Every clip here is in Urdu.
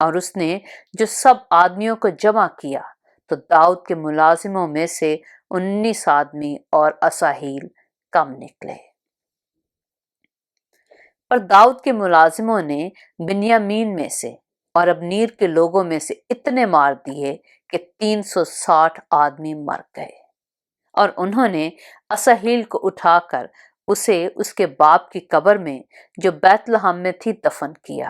اور اس نے جو سب آدمیوں کو جمع کیا تو داؤد کے ملازموں میں سے 19 آدمی اور اساہیل کم نکلے۔ اور داؤد کے ملازموں نے بنیامین میں سے اور ابنیر کے لوگوں میں سے اتنے مار دیے کہ 360 آدمی مر گئے، اور انہوں نے اساہیل کو اٹھا کر اسے اس کے باپ کی قبر میں جو بیت لحم میں تھی دفن کیا،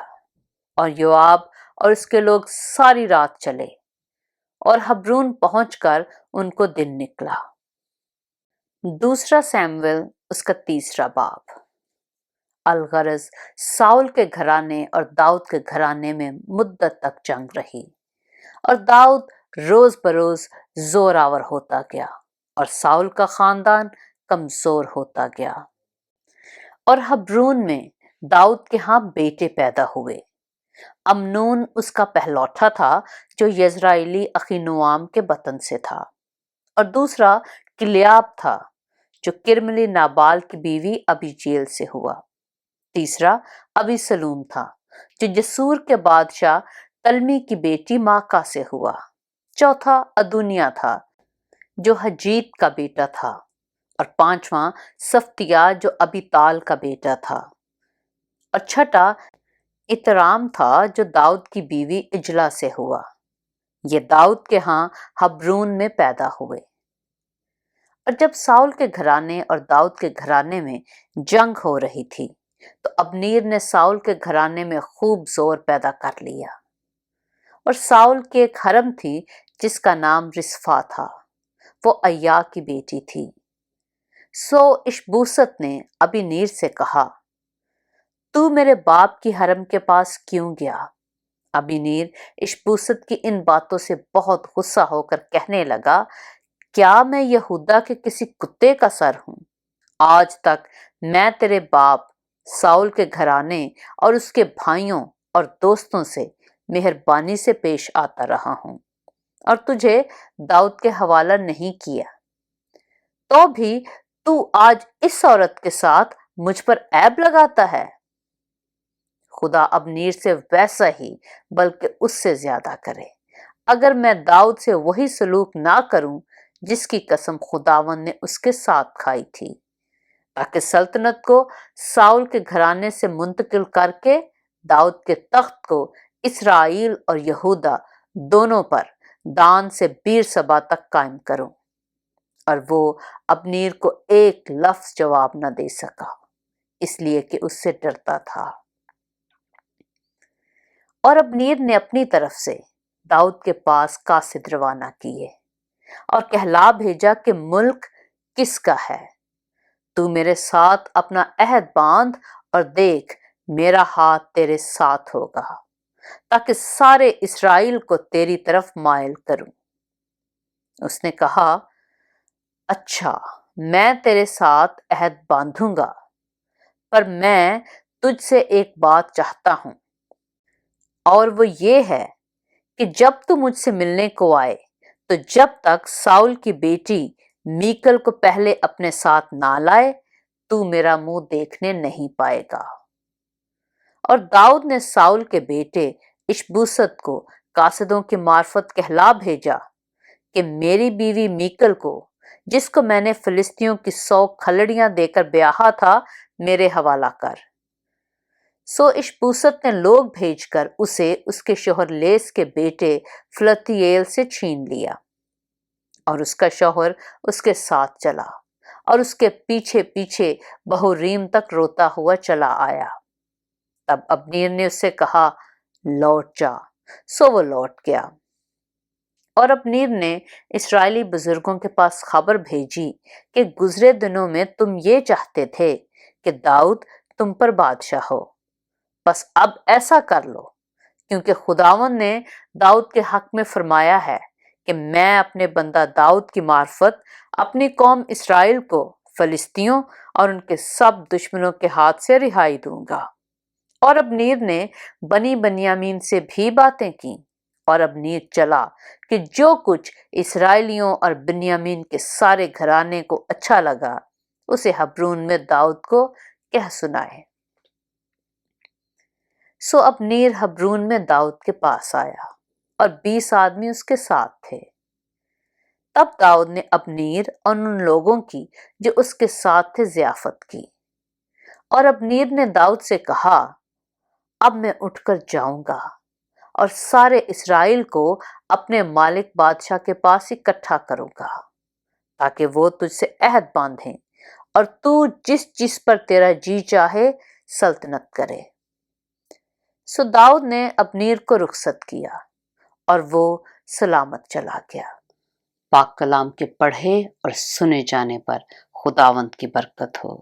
اور یوآب اور اس کے لوگ ساری رات چلے اور حبرون پہنچ کر ان کو دن نکلا۔ دوسرا سیموئیل اس کا 3 باب۔ الغرض ساؤل کے گھرانے اور داؤد کے گھرانے میں مدت تک جنگ رہی، اور داؤد روز بروز زور آور ہوتا گیا اور ساؤل کا خاندان کمزور ہوتا گیا۔ اور حبرون میں داؤد کے ہاں بیٹے پیدا ہوئے۔ امنون اس کا پہلوٹا تھا جو یزرائیلی اخینوام کے بطن سے تھا، اور دوسرا کلیاب تھا جو کرملی نابال کی بیوی ابیجیل سے ہوا۔ تیسرا ابی سلوم تھا جو جسور کے بادشاہ تلمی کی بیٹی ماکا سے ہوا۔ چوتھا ادونیا تھا جو حجیت کا بیٹا تھا، اور پانچواں سفتیا جو ابیطال کا بیٹا تھا، اور چھٹا اترام تھا جو داؤد کی بیوی اجلا سے ہوا۔ یہ داؤد کے ہاں حبرون میں پیدا ہوئے۔ اور جب ساؤل کے گھرانے اور داؤد کے گھرانے میں جنگ ہو رہی تھی تو ابنیر نے ساؤل کے گھرانے میں خوب زور پیدا کر لیا۔ اور ساؤل کی ایک حرم تھی جس کا نام رسفا تھا، وہ ایا کی بیٹی تھی۔ سو اشبوست نے ابینیر سے کہا، تو میرے باپ کی حرم کے پاس کیوں گیا؟ ابینیر اشبوست کی ان باتوں سے بہت غصہ ہو کر کہنے لگا، کیا میں یہودا کے کسی کتے کا سر ہوں؟ آج تک میں تیرے باپ ساؤل کے گھرانے اور اس کے بھائیوں اور دوستوں سے مہربانی سے پیش آتا رہا ہوں اور تجھے داؤد کے حوالہ نہیں کیا، تو بھی تو آج اس عورت کے ساتھ مجھ پر عیب لگاتا ہے۔ خدا ابنیر سے ویسا ہی بلکہ اس سے زیادہ کرے، اگر میں داؤد سے وہی سلوک نہ کروں جس کی قسم خداوند نے اس کے ساتھ کھائی تھی، تاکہ سلطنت کو ساؤل کے گھرانے سے منتقل کر کے داؤد کے تخت کو اسرائیل اور یہودا دونوں پر دان سے بیر سبا تک قائم کروں۔ اور وہ ابنیر کو ایک لفظ جواب نہ دے سکا، اس لیے کہ اس سے ڈرتا تھا۔ اور ابنیر نے اپنی طرف سے داؤد کے پاس قاصد روانہ کیے اور کہلا بھیجا کہ ملک کس کا ہے؟ تو میرے ساتھ اپنا عہد باندھ اور دیکھ میرا ہاتھ تیرے ساتھ ہوگا تاکہ سارے اسرائیل کو تیری طرف مائل کروں۔ اس نے کہا، اچھا، میں تیرے ساتھ عہد باندھوں گا، پر میں تجھ سے ایک بات چاہتا ہوں، اور وہ یہ ہے کہ جب تو مجھ سے ملنے کو آئے تو جب تک ساؤل کی بیٹی میکل کو پہلے اپنے ساتھ نہ لائے تو میرا منہ دیکھنے نہیں پائے گا۔ اور داؤد نے ساؤل کے بیٹے اشبوست کو قاصدوں کی معرفت کہلا بھیجا کہ میری بیوی میکل کو، جس کو میں نے فلسطینیوں کی 100 کھلڑیاں دے کر بیاہا تھا، میرے حوالہ کر۔ سو اشبوست نے لوگ بھیج کر اسے اس کے شوہر لیس کے بیٹے فلتییل سے چھین لیا، اور اس کا شوہر اس کے ساتھ چلا اور اس کے پیچھے پیچھے بہوریم تک روتا ہوا چلا آیا۔ تب ابنیر نے اس سے کہا، لوٹ جا۔ سو وہ لوٹ گیا۔ اور ابنیر نے اسرائیلی بزرگوں کے پاس خبر بھیجی کہ گزرے دنوں میں تم یہ چاہتے تھے کہ داؤد تم پر بادشاہ ہو، بس اب ایسا کر لو، کیونکہ خداوند نے داؤد کے حق میں فرمایا ہے کہ میں اپنے بندہ داؤد کی معرفت اپنی قوم اسرائیل کو فلسطینیوں اور ان کے سب دشمنوں کے ہاتھ سے رہائی دوں گا۔ اور ابنیر نے بنی بنیامین سے بھی باتیں کی، اور ابنیر چلا کہ جو کچھ اسرائیلیوں اور بنیامین کے سارے گھرانے کو اچھا لگا اسے حبرون میں داؤد کو کہہ سنائے۔ سو ابنیر ہبرون میں داؤد کے پاس آیا اور 20 آدمی اس کے ساتھ تھے۔ تب داؤد نے ابنیر اور ان لوگوں کی جو اس کے ساتھ تھے ضیافت کی، اور ابنیر نے داؤد سے کہا، اب میں اٹھ کر جاؤں گا اور سارے اسرائیل کو اپنے مالک بادشاہ کے پاس اکٹھا کروں گا، تاکہ وہ تجھ سے عہد باندھیں اور تو جس چیز پر تیرا جی چاہے سلطنت کرے۔ سو داؤد نے ابنیر کو رخصت کیا اور وہ سلامت چلا گیا۔ پاک کلام کے پڑھے اور سنے جانے پر خداوند کی برکت ہو۔